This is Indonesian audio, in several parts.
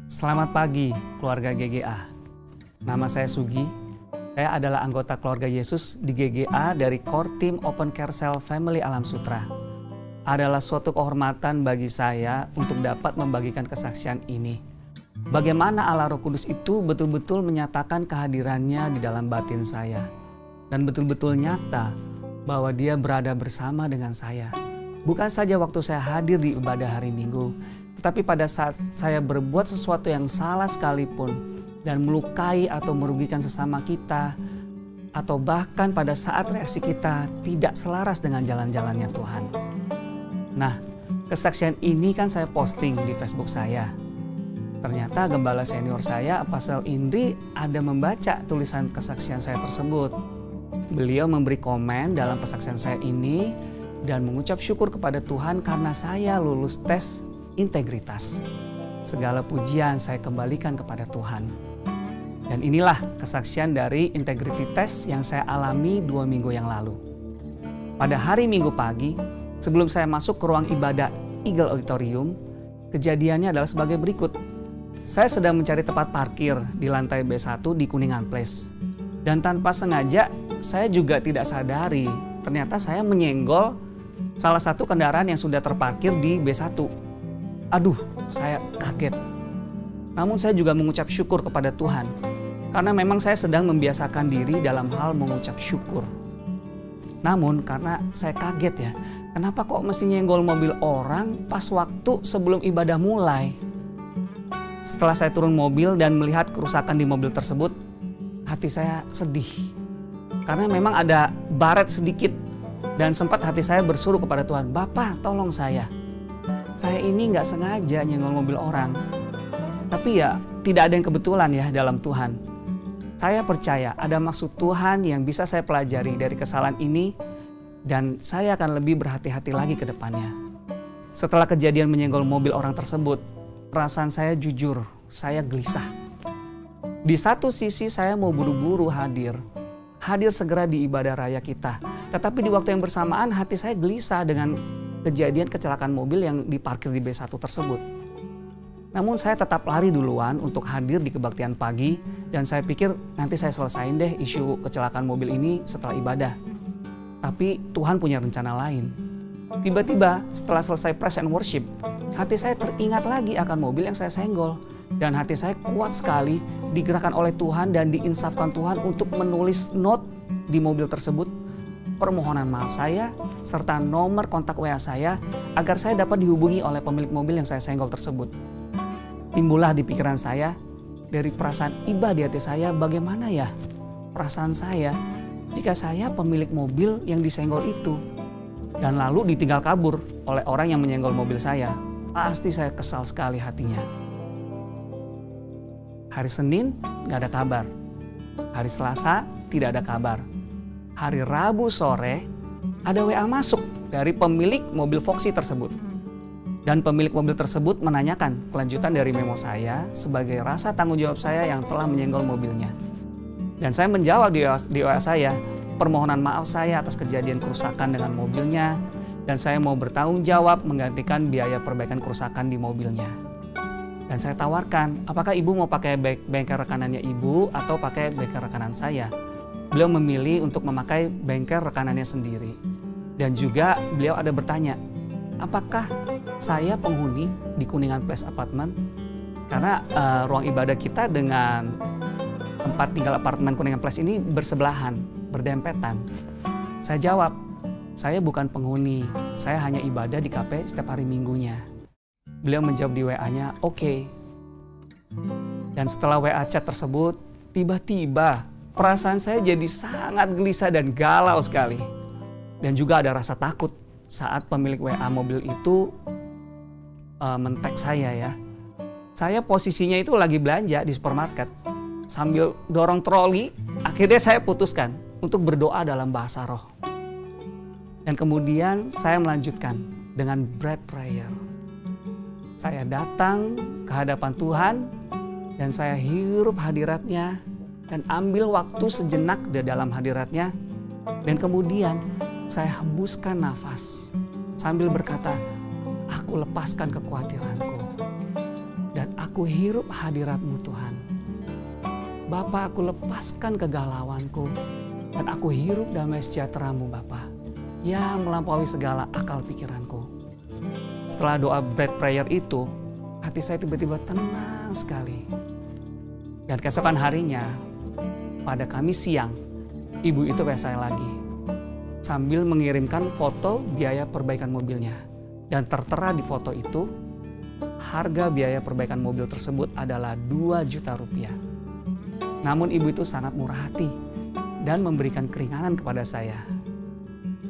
Selamat pagi, keluarga GGA. Nama saya Sugi. Saya adalah anggota keluarga Yesus di GGA dari Core Team Open Care Cell Family Alam Sutra. Adalah suatu kehormatan bagi saya untuk dapat membagikan kesaksian ini. Bagaimana Allah Roh Kudus itu betul-betul menyatakan kehadirannya di dalam batin saya. Dan betul-betul nyata bahwa Dia berada bersama dengan saya. Bukan saja waktu saya hadir di ibadah hari Minggu, tetapi pada saat saya berbuat sesuatu yang salah sekalipun dan melukai atau merugikan sesama kita, atau bahkan pada saat reaksi kita tidak selaras dengan jalan-jalannya Tuhan. Nah, kesaksian ini kan saya posting di Facebook saya. Ternyata gembala senior saya, Pastor Indri, ada membaca tulisan kesaksian saya tersebut. Beliau memberi komen dalam kesaksian saya ini dan mengucap syukur kepada Tuhan karena saya lulus tes integritas. Segala pujian saya kembalikan kepada Tuhan. Dan inilah kesaksian dari integrity test yang saya alami 2 minggu yang lalu. Pada hari Minggu pagi, sebelum saya masuk ke ruang ibadah Eagle Auditorium, kejadiannya adalah sebagai berikut. Saya sedang mencari tempat parkir di lantai B1 di Kuningan Place. Dan tanpa sengaja, saya juga tidak sadari, ternyata saya menyenggol salah satu kendaraan yang sudah terparkir di B1. Aduh, saya kaget. Namun saya juga mengucap syukur kepada Tuhan. Karena memang saya sedang membiasakan diri dalam hal mengucap syukur. Namun karena saya kaget ya, kenapa kok mesti nyenggol mobil orang pas waktu sebelum ibadah mulai? Setelah saya turun mobil dan melihat kerusakan di mobil tersebut, hati saya sedih. Karena memang ada baret sedikit dan sempat hati saya berseru kepada Tuhan, "Bapak, tolong saya. Saya ini nggak sengaja nyenggol mobil orang." Tapi ya, tidak ada yang kebetulan ya dalam Tuhan. Saya percaya ada maksud Tuhan yang bisa saya pelajari dari kesalahan ini dan saya akan lebih berhati-hati lagi ke depannya. Setelah kejadian menyenggol mobil orang tersebut, perasaan saya jujur, saya gelisah. Di satu sisi saya mau buru-buru hadir segera di ibadah raya kita. Tetapi di waktu yang bersamaan hati saya gelisah dengan kejadian kecelakaan mobil yang diparkir di B1 tersebut. Namun saya tetap lari duluan untuk hadir di kebaktian pagi dan saya pikir nanti saya selesain deh isu kecelakaan mobil ini setelah ibadah. Tapi Tuhan punya rencana lain. Tiba-tiba setelah selesai praise and worship, hati saya teringat lagi akan mobil yang saya senggol. Dan hati saya kuat sekali digerakkan oleh Tuhan dan diinsafkan Tuhan untuk menulis note di mobil tersebut, permohonan maaf saya, serta nomor kontak WA saya agar saya dapat dihubungi oleh pemilik mobil yang saya senggol tersebut. Timbullah di pikiran saya, dari perasaan iba di hati saya, bagaimana ya perasaan saya jika saya pemilik mobil yang disenggol itu dan lalu ditinggal kabur oleh orang yang menyenggol mobil saya. Pasti saya kesal sekali hatinya. Hari Senin gak ada kabar. Hari Selasa tidak ada kabar. Hari Rabu sore ada WA masuk dari pemilik mobil Foxy tersebut. Dan pemilik mobil tersebut menanyakan kelanjutan dari memo saya sebagai rasa tanggung jawab saya yang telah menyenggol mobilnya. Dan saya menjawab di WA saya, permohonan maaf saya atas kejadian kerusakan dengan mobilnya dan saya mau bertanggung jawab menggantikan biaya perbaikan kerusakan di mobilnya. Dan saya tawarkan, apakah ibu mau pakai bengkel rekanannya ibu atau pakai bengkel rekanan saya? Beliau memilih untuk memakai bengkel rekanannya sendiri. Dan juga beliau ada bertanya, apakah saya penghuni di Kuningan Place Apartment? Karena ruang ibadah kita dengan tempat tinggal apartemen Kuningan Place ini bersebelahan, berdempetan. Saya jawab, saya bukan penghuni, saya hanya ibadah di kafe setiap hari Minggunya. Beliau menjawab di WA-nya, oke. Dan setelah WA chat tersebut, tiba-tiba perasaan saya jadi sangat gelisah dan galau sekali. Dan juga ada rasa takut saat pemilik WA mobil itu men-tag saya ya. Saya posisinya itu lagi belanja di supermarket. Sambil dorong troli, akhirnya saya putuskan untuk berdoa dalam bahasa roh. Dan kemudian saya melanjutkan dengan bread prayer. Saya datang ke hadapan Tuhan dan saya hirup hadiratnya dan ambil waktu sejenak di dalam hadiratnya dan kemudian saya hembuskan nafas sambil berkata, aku lepaskan kekhawatiranku dan Aku hirup hadirat-Mu Tuhan. Bapa, aku lepaskan kegalauanku dan aku hirup damai sejahtera-Mu Bapa, yang melampaui segala akal pikiranku. Setelah doa bread prayer itu, hati saya tiba-tiba tenang sekali. Dan keesokan harinya, pada Kamis siang, ibu itu WA saya lagi, sambil mengirimkan foto biaya perbaikan mobilnya. Dan tertera di foto itu, harga biaya perbaikan mobil tersebut adalah 2 juta rupiah. Namun ibu itu sangat murah hati dan memberikan keringanan kepada saya.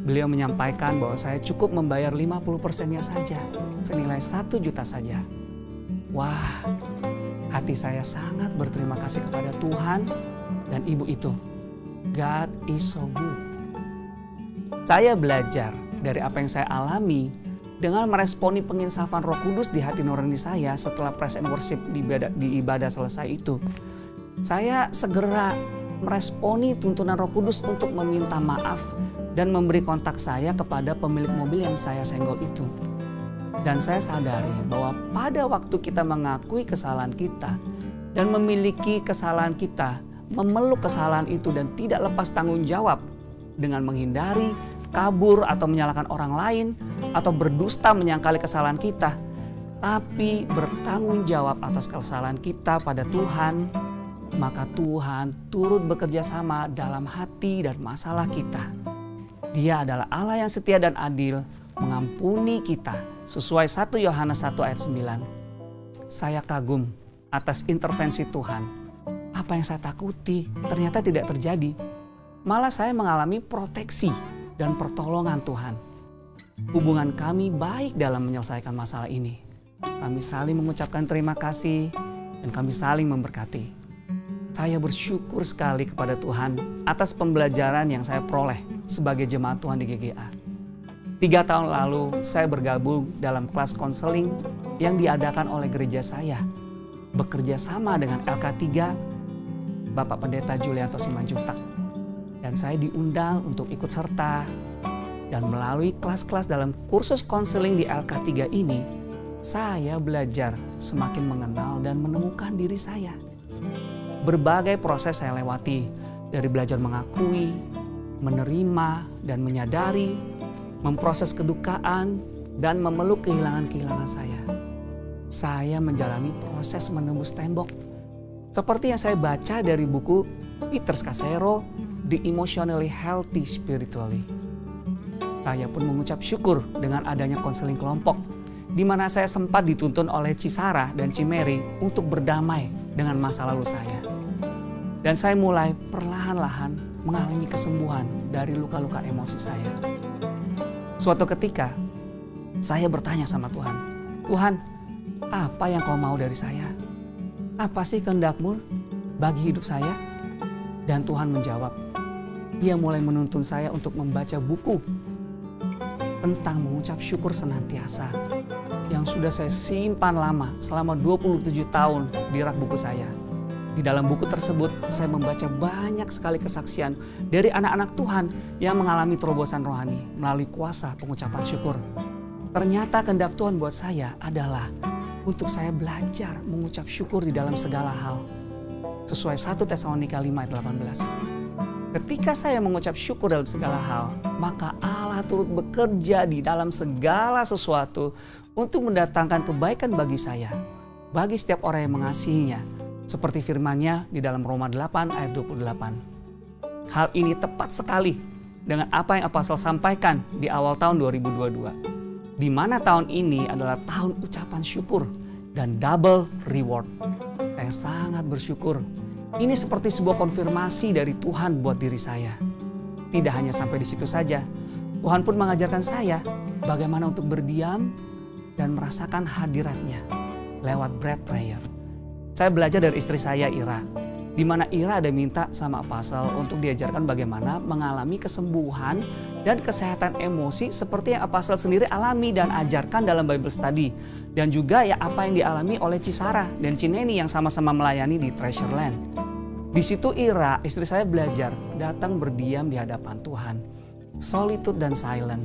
Beliau menyampaikan bahwa saya cukup membayar 50%-nya saja, senilai 1 juta saja. Wah, hati saya sangat berterima kasih kepada Tuhan dan ibu itu. God is so good. Saya belajar dari apa yang saya alami dengan meresponi penginsafan Roh Kudus di hati nurani saya setelah praise and worship di ibadah selesai itu. Saya segera meresponi tuntunan Roh Kudus untuk meminta maaf dan memberi kontak saya kepada pemilik mobil yang saya senggol itu. Dan saya sadari bahwa pada waktu kita mengakui kesalahan kita dan memiliki kesalahan kita, memeluk kesalahan itu dan tidak lepas tanggung jawab dengan menghindari, kabur atau menyalahkan orang lain atau berdusta menyangkali kesalahan kita, tapi bertanggung jawab atas kesalahan kita pada Tuhan, maka Tuhan turut bekerja sama dalam hati dan masalah kita. Dia adalah Allah yang setia dan adil, mengampuni kita sesuai 1 Yohanes 1 ayat 9. Saya kagum atas intervensi Tuhan. Apa yang saya takuti ternyata tidak terjadi. Malah saya mengalami proteksi dan pertolongan Tuhan. Hubungan kami baik dalam menyelesaikan masalah ini. Kami saling mengucapkan terima kasih dan kami saling memberkati. Saya bersyukur sekali kepada Tuhan atas pembelajaran yang saya peroleh sebagai jemaat Tuhan di GGA. 3 tahun lalu saya bergabung dalam kelas konseling yang diadakan oleh gereja saya, bekerja sama dengan LK3 Bapak Pendeta Julianto Simanjuntak. Dan saya diundang untuk ikut serta dan melalui kelas-kelas dalam kursus konseling di LK3 ini, saya belajar semakin mengenal dan menemukan diri saya. Berbagai proses saya lewati, dari belajar mengakui, menerima dan menyadari, memproses kedukaan dan memeluk kehilangan-kehilangan saya. Saya menjalani proses menembus tembok. Seperti yang saya baca dari buku Peter Scazzero, The Emotionally Healthy Spiritually. Saya pun mengucap syukur dengan adanya konseling kelompok, di mana saya sempat dituntun oleh Cisara dan Cimeri untuk berdamai dengan masa lalu saya. Dan saya mulai perlahan-lahan mengalami kesembuhan dari luka-luka emosi saya. Suatu ketika, saya bertanya sama Tuhan, Tuhan, apa yang kau mau dari saya? Apa sih kehendak-Mu bagi hidup saya? Dan Tuhan menjawab, Dia mulai menuntun saya untuk membaca buku tentang mengucap syukur senantiasa yang sudah saya simpan lama selama 27 tahun di rak buku saya. Di dalam buku tersebut saya membaca banyak sekali kesaksian dari anak-anak Tuhan yang mengalami terobosan rohani melalui kuasa pengucapan syukur. Ternyata kehendak Tuhan buat saya adalah untuk saya belajar mengucap syukur di dalam segala hal. Sesuai 1 Tesalonika 5 ayat 18. Ketika saya mengucap syukur dalam segala hal, maka Allah turut bekerja di dalam segala sesuatu untuk mendatangkan kebaikan bagi saya, bagi setiap orang yang mengasihinya, seperti firman-Nya di dalam Roma 8 ayat 28. Hal ini tepat sekali dengan apa yang Apostle sampaikan di awal tahun 2022, di mana tahun ini adalah tahun ucapan syukur dan double reward. Saya sangat bersyukur. Ini seperti sebuah konfirmasi dari Tuhan buat diri saya. Tidak hanya sampai di situ saja, Tuhan pun mengajarkan saya bagaimana untuk berdiam dan merasakan hadirat-Nya lewat bread prayer. Saya belajar dari istri saya, Ira, di mana Ira ada minta sama Apostle untuk diajarkan bagaimana mengalami kesembuhan dan kesehatan emosi seperti yang Apostle sendiri alami dan ajarkan dalam Bible Study. Dan juga ya apa yang dialami oleh Cisara dan Cineni yang sama-sama melayani di Treasure Land. Di situ Ira, istri saya belajar datang berdiam di hadapan Tuhan, solitude dan silent,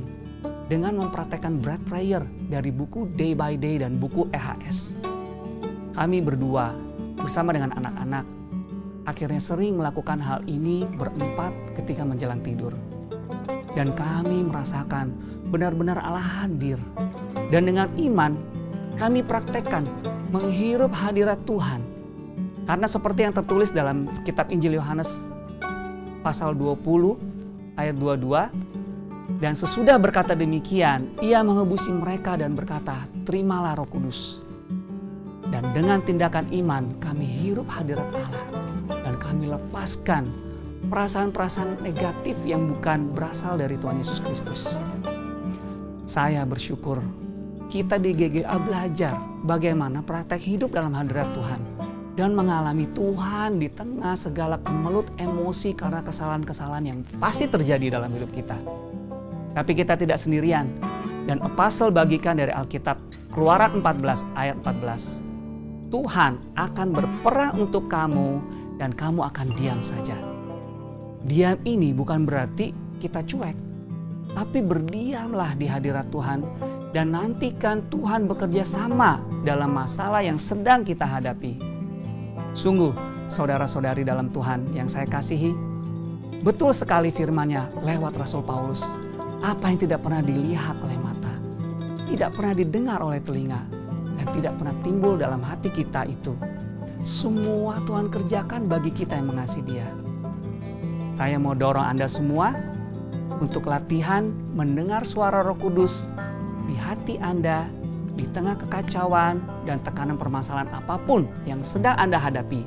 dengan mempraktekkan bread prayer dari buku Day by Day dan buku EHS. kami berdua bersama dengan anak-anak akhirnya sering melakukan hal ini berempat ketika menjelang tidur. Dan kami merasakan benar-benar Allah hadir. Dan dengan iman kami praktekkan menghirup hadirat Tuhan. Karena seperti yang tertulis dalam kitab Injil Yohanes pasal 20 ayat 22, dan sesudah berkata demikian, ia mengebusi mereka dan berkata, terimalah Roh Kudus. Dan dengan tindakan iman kami hirup hadirat Allah. Dan kami lepaskan perasaan-perasaan negatif yang bukan berasal dari Tuhan Yesus Kristus. Saya bersyukur kita di GGA belajar bagaimana praktek hidup dalam hadirat Tuhan. Dan mengalami Tuhan di tengah segala kemelut emosi karena kesalahan-kesalahan yang pasti terjadi dalam hidup kita. Tapi kita tidak sendirian. Dan apostle bagikan dari Alkitab, Keluaran 14 ayat 14. Tuhan akan berperang untuk kamu dan kamu akan diam saja. Diam ini bukan berarti kita cuek. Tapi berdiamlah di hadirat Tuhan dan nantikan Tuhan bekerja sama dalam masalah yang sedang kita hadapi. Sungguh, saudara-saudari dalam Tuhan yang saya kasihi, betul sekali firman-Nya lewat Rasul Paulus. Apa yang tidak pernah dilihat oleh mata, tidak pernah didengar oleh telinga, dan tidak pernah timbul dalam hati kita itu, semua Tuhan kerjakan bagi kita yang mengasihi Dia. Saya mau dorong Anda semua untuk latihan mendengar suara Roh Kudus di hati Anda, di tengah kekacauan dan tekanan permasalahan apapun yang sedang Anda hadapi.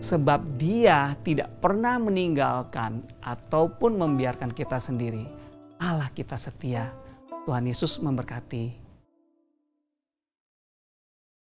Sebab Dia tidak pernah meninggalkan ataupun membiarkan kita sendiri. Allah kita setia. Tuhan Yesus memberkati.